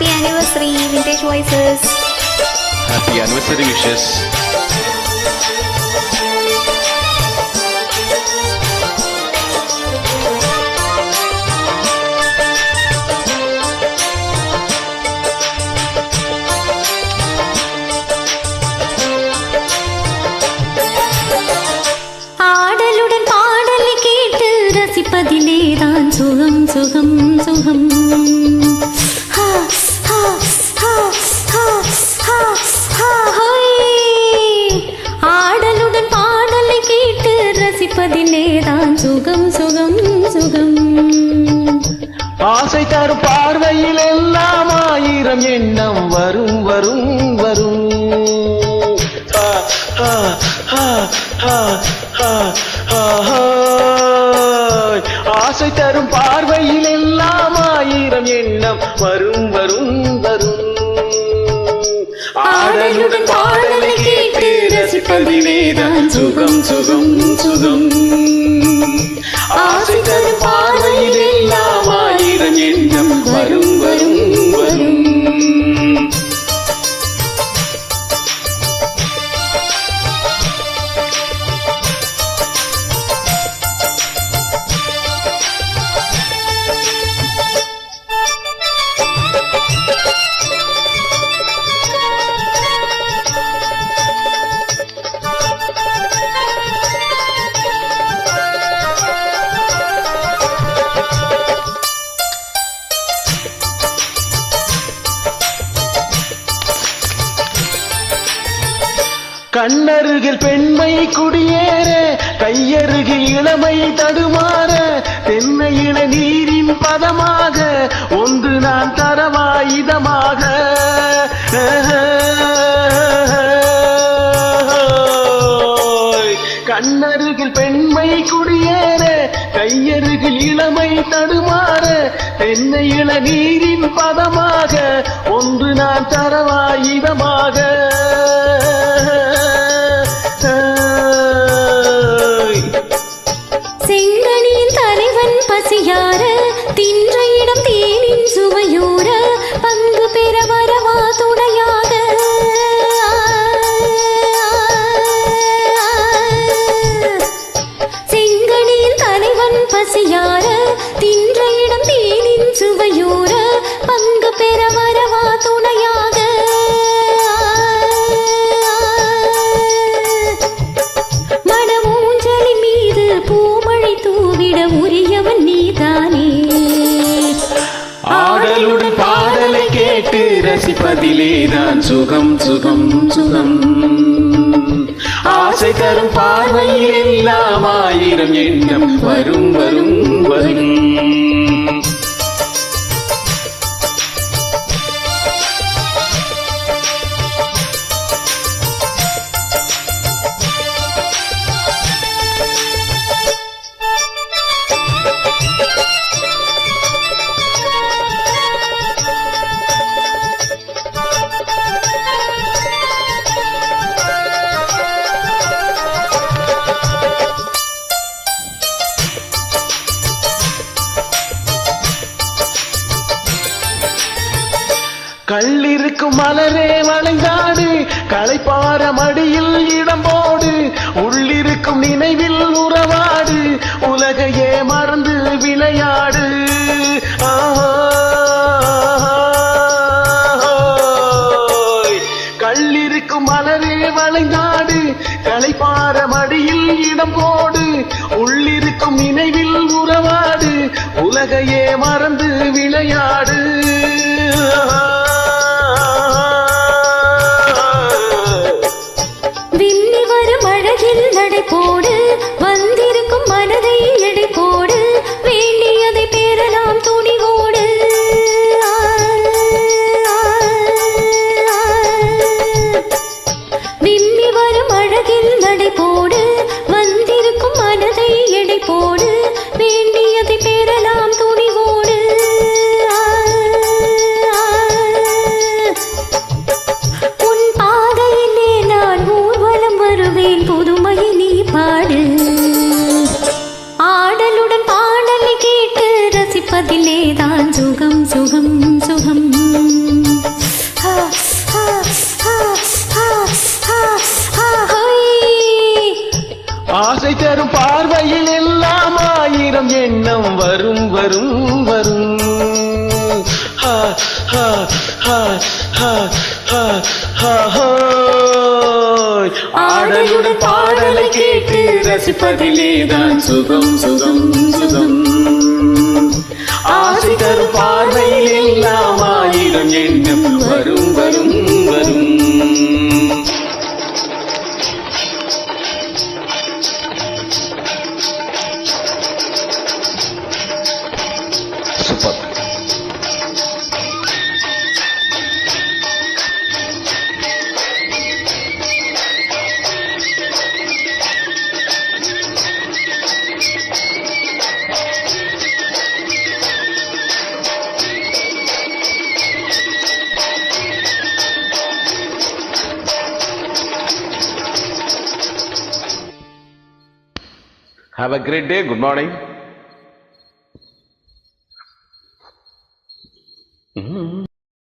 Happy anniversary, Vintage Voices. Happy anniversary wishes. ஆடலுடன் பாடலை கேட்டு ரசிப்பதிலேதான் சுகம் சுகம் சுகம். ஆடலுடன் பாடலை கேட்டு ரசிப்பதிலேதான் சுகம் சுகம் சுகம். ஆசை தரும் பார்வையில் எல்லாம் ஆயிரம் எண்ணம் வரும் வரும் வரும். ஆசை தரும் பார்வையில் எல்லாம் ஆயிரம் எண்ணம் வரும் வரும் வரும். ஆடலுடன் பாடலை கேட்டு ரசிப்பதிலேதான் சுகம் சுகம் சுகம். ஆசை தரும் பார்வையில் எல்லாம் ஆயிரம் எண்ணம் வரும் வரும் வரும். கண்ணருகில் பெண்மை குடியேற, கையருகில் இளமை தடுமாற, தென்னையில நீரின் பதமாக ஒன்று நான் தரவாயுதமாக. கண்ணருகில் பெண்மை குடியேற, கையருகில் இளமை தடுமாற, தென்னையில நீரின் பதமாக ஒன்று நான் தரவாயுதமாக. செங்கனியின் தலைவன் பசியார, தின்ற இடம் தேனின் சுவையூர, பங்கு பெற வரவா துணையாக. செங்கனியின் தலைவன் பசியார, தின்ற இடம் தேனின் சுவையூர, பங்கு பெற வரவா துணையாக. மனமூஞ்சலின் மீது பூமழை தூவிட உரியவன் நீதானே. ஆடலுடன் பாடலை கேட்டு ரசிப்பதிலேதான் சுகம் சுகம் சுகம். ஆசை தரும் பார்வையில் எல்லாம் ஆயிரம் எண்ணம் வரும் வரும் வரும். கள்ளிருக்கும் மலரே வளைந்தாடு, களைப்பார மடியில் இடம் போடு, உள்ளிருக்கும் நினைவில் உறவாடு, உலகையே மறந்து விளையாடு. கள்ளிருக்கும் மலரே வளைந்தாடு, களைப்பார மடியில் இடம் போடு, உள்ளிருக்கும் நினைவில் உறவாடு, உலகையே மறந்து விளையாடு. விம்மி வரும் அழகில் நடை போடு, வந்திருக்கும் மனதை எடை போடு, வேண்டியதை பெறலாம் துணிவோடு. விம்மி வரும் அழகில் நடை போடு, வந்திருக்கும் மனதை எடை போடு, வேண்டியதை பெறலாம் துணிவோடு. உன் பாதையிலே நான் ஊர்வலம் வருவேன், புதுமையை நீ பாடு. ஆடலுடன் பாடலை கேட்டு ரசிப்பதிலேதான் சுகம் சுகம் சுகம். ஹா ஹா ஹா ஹா ஹா ஹோய். ஆடலுடன் பாடலை கேட்டு ரசிப்பதிலேதான் சுகம் சுகம் சுகம். ஆசை தரும் பார்வையில் எல்லாம் ஆயிரம் எண்ணம் வரும் வரும் வரும். Super. Have a great day. Good morning.